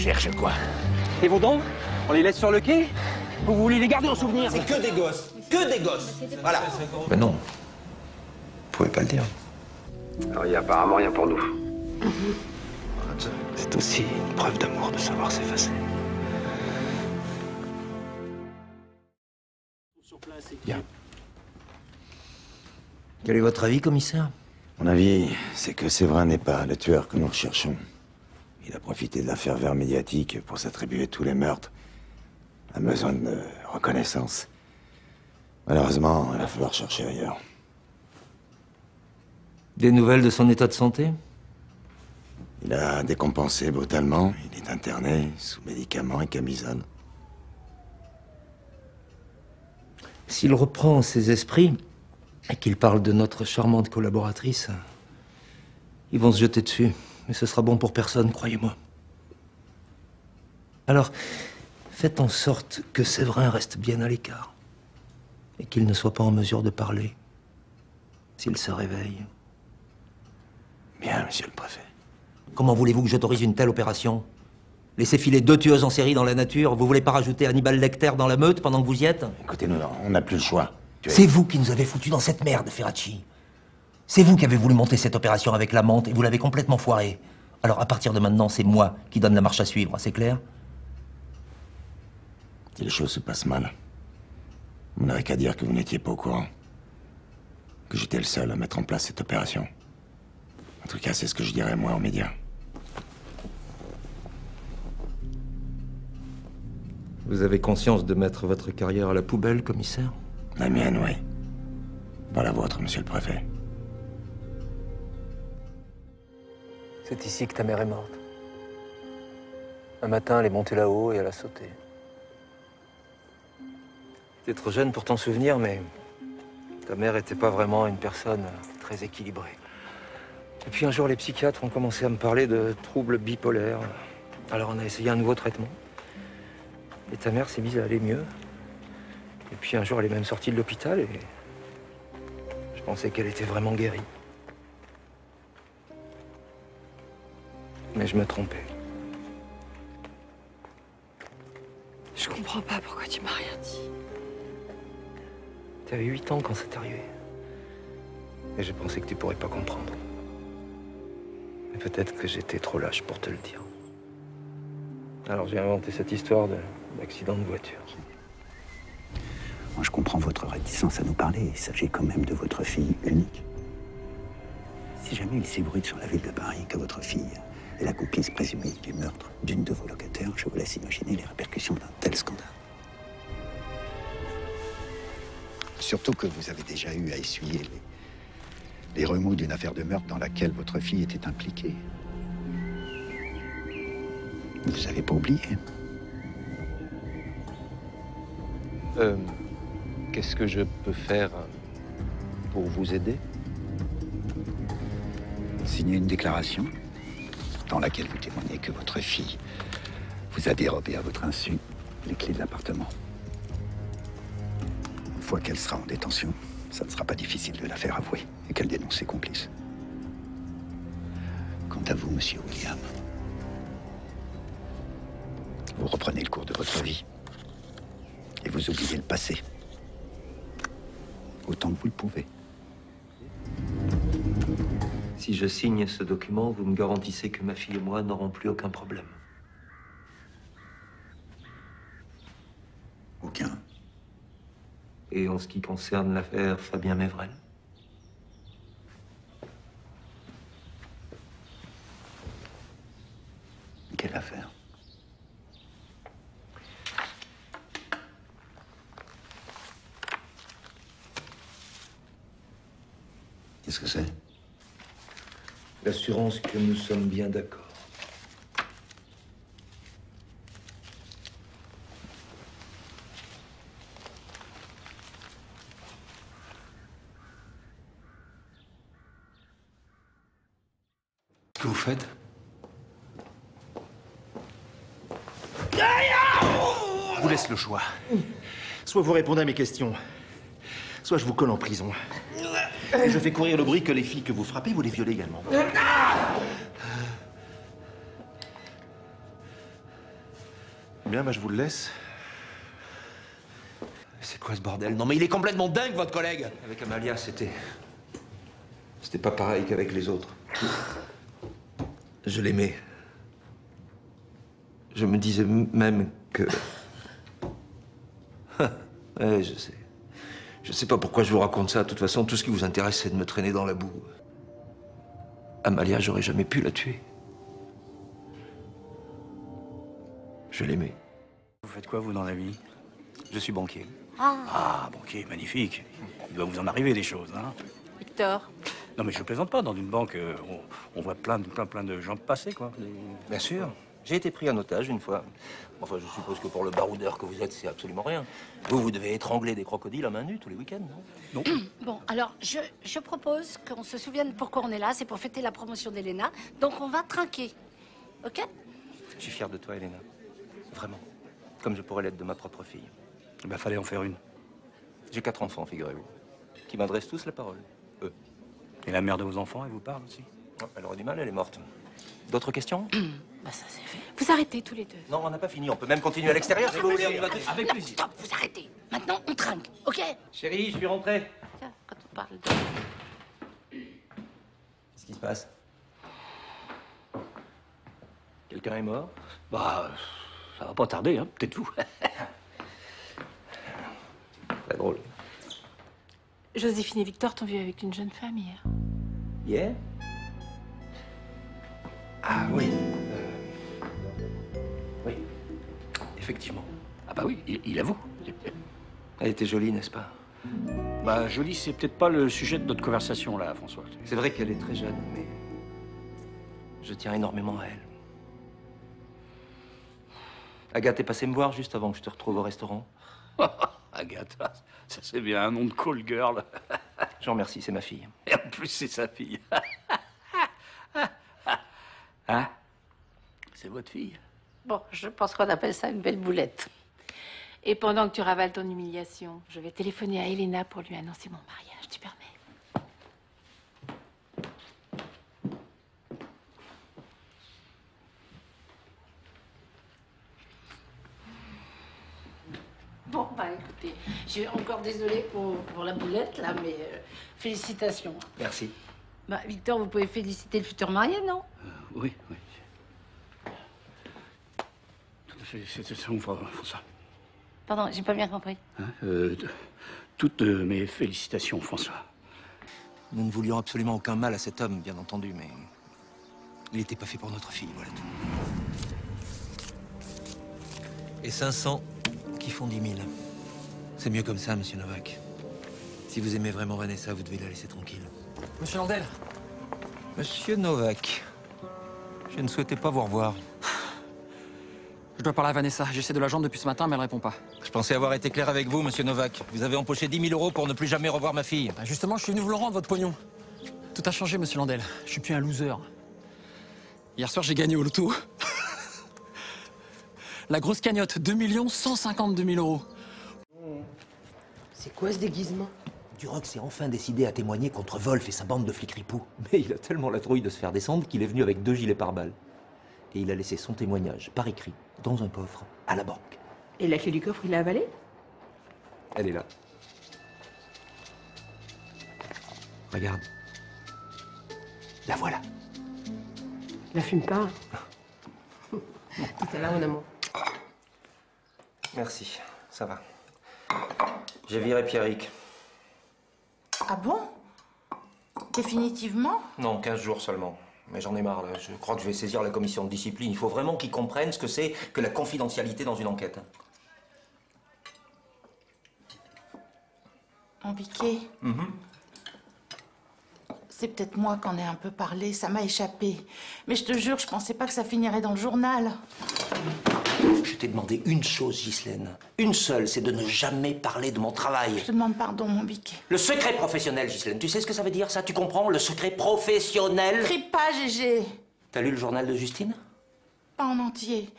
cherche quoi? Et vos dents? On les laisse sur le quai? Vous voulez les garder en souvenir? C'est que des gosses. Que des gosses. Voilà. Mais non. Vous pouvez pas le dire. Alors, il y a apparemment rien pour nous. C'est aussi une preuve d'amour de savoir s'effacer. Bien. Quel est votre avis, commissaire? Mon avis, c'est que Séverin n'est pas le tueur que nous recherchons. Il a profité de la ferveur médiatique pour s'attribuer tous les meurtres. A besoin de reconnaissance. Malheureusement, il va falloir chercher ailleurs. Des nouvelles de son état de santé? Il a décompensé brutalement. Il est interné, sous médicaments et camisole. S'il reprend ses esprits et qu'il parle de notre charmante collaboratrice, ils vont se jeter dessus. Mais ce sera bon pour personne, croyez-moi. Alors, faites en sorte que Séverin reste bien à l'écart et qu'il ne soit pas en mesure de parler s'il se réveille. Bien, monsieur le préfet. Comment voulez-vous que j'autorise une telle opération? Laisser filer 2 tueuses en série dans la nature? Vous voulez pas rajouter Hannibal Lecter dans la meute pendant que vous y êtes? Écoutez, nous, on n'a plus le choix. C'est vous qui nous avez foutus dans cette merde, Ferracci. C'est vous qui avez voulu monter cette opération avec la menthe et vous l'avez complètement foirée. Alors à partir de maintenant, c'est moi qui donne la marche à suivre, c'est clair? Si les choses se passent mal, vous n'aurez qu'à dire que vous n'étiez pas au courant. Que j'étais le seul à mettre en place cette opération. En tout cas, c'est ce que je dirais moi aux médias. Vous avez conscience de mettre votre carrière à la poubelle, commissaire? La mienne, oui. Pas la vôtre, monsieur le préfet. C'est ici que ta mère est morte. Un matin, elle est montée là-haut et elle a sauté. T'es trop jeune pour t'en souvenir, mais ta mère était pas vraiment une personne très équilibrée. Et puis un jour, les psychiatres ont commencé à me parler de troubles bipolaires. Alors on a essayé un nouveau traitement. Et ta mère s'est mise à aller mieux. Et puis un jour, elle est même sortie de l'hôpital et je pensais qu'elle était vraiment guérie. Mais je me trompais. Je comprends pas pourquoi tu m'as rien dit. T'avais 8 ans quand c'est arrivé. Et je pensais que tu pourrais pas comprendre. Mais peut-être que j'étais trop lâche pour te le dire. Alors j'ai inventé cette histoire d'accident de voiture. Moi, je comprends votre réticence à nous parler. Il s'agit quand même de votre fille unique. Si jamais il s'ébruite sur la ville de Paris que votre fille est la complice présumée du meurtre d'une de vos locataires, je vous laisse imaginer les répercussions d'un tel scandale. Surtout que vous avez déjà eu à essuyer les remous d'une affaire de meurtre dans laquelle votre fille était impliquée. Vous n'avez pas oublié. Qu'est-ce que je peux faire pour vous aider? Signer une déclaration dans laquelle vous témoignez que votre fille vous a dérobé à votre insu les clés de l'appartement. Une fois qu'elle sera en détention, ça ne sera pas difficile de la faire avouer et qu'elle dénonce ses complices. Quant à vous, monsieur William, vous reprenez le cours de votre vie et vous oubliez le passé. Autant que vous le pouvez. Si je signe ce document, vous me garantissez que ma fille et moi n'aurons plus aucun problème. Aucun. Et en ce qui concerne l'affaire Fabien Mévrel? Quelle affaire? Qu'est-ce que c'est? L'assurance que nous sommes bien d'accord. Ce que vous faites? Je vous laisse le choix. Soit vous répondez à mes questions, soit je vous colle en prison. Et je fais courir le bruit que les filles que vous frappez, vous les violez également. Bien, bah je vous le laisse. C'est quoi ce bordel? Non mais il est complètement dingue, votre collègue. Avec Amalia, c'était pas pareil qu'avec les autres. Je l'aimais. Je me disais même que... Ouais, je sais. Je sais pas pourquoi je vous raconte ça. De toute façon, tout ce qui vous intéresse, c'est de me traîner dans la boue. Amalia, j'aurais jamais pu la tuer. Je l'aimais. Vous faites quoi, vous, dans la vie? Je suis banquier. Ah, banquier, magnifique. Il doit vous en arriver des choses, hein? Victor. Non, mais je plaisante pas. Dans une banque, on voit plein de gens passer, quoi. Bien sûr. J'ai été pris en otage une fois. Enfin, je suppose que pour le baroudeur que vous êtes, c'est absolument rien. Vous devez étrangler des crocodiles à main nue tous les week-ends, non? Non. Bon, alors, je propose qu'on se souvienne pourquoi on est là. C'est pour fêter la promotion d'Elena. Donc, on va trinquer. OK? Je suis fier de toi, Elena. Vraiment. Comme je pourrais l'être de ma propre fille. Eh ben, fallait en faire une. J'ai 4 enfants, figurez-vous, qui m'adressent tous la parole. Eux. Et la mère de vos enfants, elle vous parle aussi? Elle aurait du mal, elle est morte. D'autres questions? Bah, ça, c'est fait. Vous arrêtez tous les deux. Non, on n'a pas fini. On peut même continuer à l'extérieur si vous voulez. On y va tout de suite. Avec plaisir. Stop, vous arrêtez. Maintenant, on trinque. OK? Chérie, je suis rentré. Tiens, quand on parle de... Qu'est-ce qui se passe? Quelqu'un est mort? Bah, ça va pas tarder, hein. Peut-être vous. Très drôle. Joséphine et Victor t'ont vu avec une jeune femme hier. Hier? Ah oui. Oui. Effectivement. Ah bah oui, il avoue. Elle était jolie, n'est-ce pas? Bah, jolie, c'est peut-être pas le sujet de notre conversation, là, François. C'est vrai qu'elle est très jeune, mais je tiens énormément à elle. Agathe est passée me voir juste avant que je te retrouve au restaurant. Agathe, ça c'est bien un nom de call girl. Je vous remercie, c'est ma fille. Et en plus, c'est sa fille. Hein? C'est votre fille? Bon, je pense qu'on appelle ça une belle boulette. Et pendant que tu ravales ton humiliation, je vais téléphoner à Elena pour lui annoncer mon mariage. Tu permets? Bon, bah, écoutez, je suis encore désolée pour la boulette, là, mais félicitations. Merci. Bah, Victor, vous pouvez féliciter le futur marié, non? Oui, oui. Tout à fait, c'est ça, on fera ça. Pardon, j'ai pas bien compris. Hein, toutes mes félicitations, François. Nous ne voulions absolument aucun mal à cet homme, bien entendu, mais il n'était pas fait pour notre fille, voilà tout. Et 500 qui font 10 000. C'est mieux comme ça, monsieur Novak. Si vous aimez vraiment Vanessa, vous devez la laisser tranquille. Monsieur Landel. Monsieur Novak, je ne souhaitais pas vous revoir. Je dois parler à Vanessa. J'essaie de la joindre depuis ce matin, mais elle répond pas. Je pensais avoir été clair avec vous, monsieur Novak. Vous avez empoché 10 000 € pour ne plus jamais revoir ma fille. Bah justement, je suis venu vous le rendre, votre pognon. Tout a changé, monsieur Landel. Je suis plus un loser. Hier soir, j'ai gagné au loto. La grosse cagnotte, 2 152 000 €. C'est quoi ce déguisement? Duroc s'est enfin décidé à témoigner contre Wolf et sa bande de flics ripoux. Mais il a tellement la trouille de se faire descendre qu'il est venu avec 2 gilets pare-balles. Et il a laissé son témoignage, par écrit, dans un coffre, à la banque. Et la clé du coffre, il l'a avalée? Elle est là. Regarde. La voilà. La fume pas. Tout à l'heure, mon amour. Merci, ça va. J'ai viré Pierrick. Ah bon? Définitivement? Non, 15 jours seulement. Mais j'en ai marre, là. Je crois que je vais saisir la commission de discipline. Il faut vraiment qu'ils comprennent ce que c'est que la confidentialité dans une enquête. Mon Biquet, c'est peut-être moi qui en ai un peu parlé, ça m'a échappé. Mais je te jure, je pensais pas que ça finirait dans le journal. Je t'ai demandé une chose, Ghislaine. Une seule, c'est de ne jamais parler de mon travail. Je te demande pardon, mon Biquet. Le secret professionnel, Ghislaine. Tu sais ce que ça veut dire, ça? Tu comprends? Le secret professionnel. Crie pas, Gégé. T'as lu le journal de Justine? Pas en entier.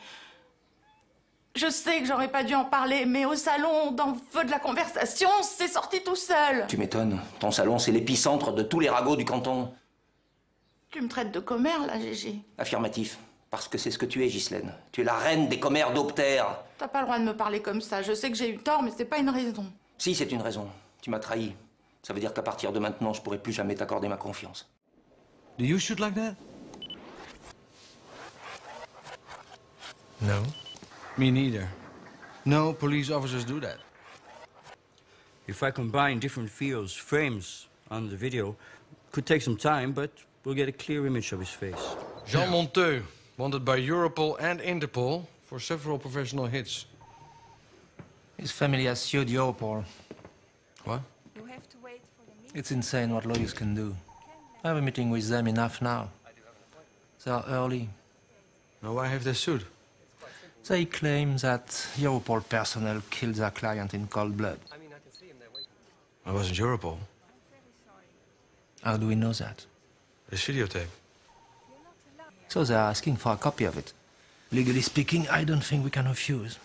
Je sais que j'aurais pas dû en parler, mais au salon, dans le feu de la conversation, c'est sorti tout seul. Tu m'étonnes. Ton salon, c'est l'épicentre de tous les ragots du canton. Tu me traites de commère, là, Gégé. Affirmatif. Parce que c'est ce que tu es, Ghislaine. Tu es la reine des commères d'Optère. T'as pas le droit de me parler comme ça. Je sais que j'ai eu tort, mais c'est pas une raison. Si, c'est une raison. Tu m'as trahi. Ça veut dire qu'à partir de maintenant, je pourrai plus jamais t'accorder ma confiance. Do you shoot like that? No. Me neither. No police officers do that. If I combine different fields, frames on the video, could take some time, but we'll get a clear image of his face. Jean Monteux, wanted by Europol and Interpol for several professional hits. His family has sued Europol. What? It's insane what lawyers can do. I have a meeting with them in half an hour. They are early. Now why have they sued? They claim that Europol personnel killed their client in cold blood. I wasn't Europol. How do we know that? There's videotape. So they're asking for a copy of it. Legally speaking, I don't think we can refuse.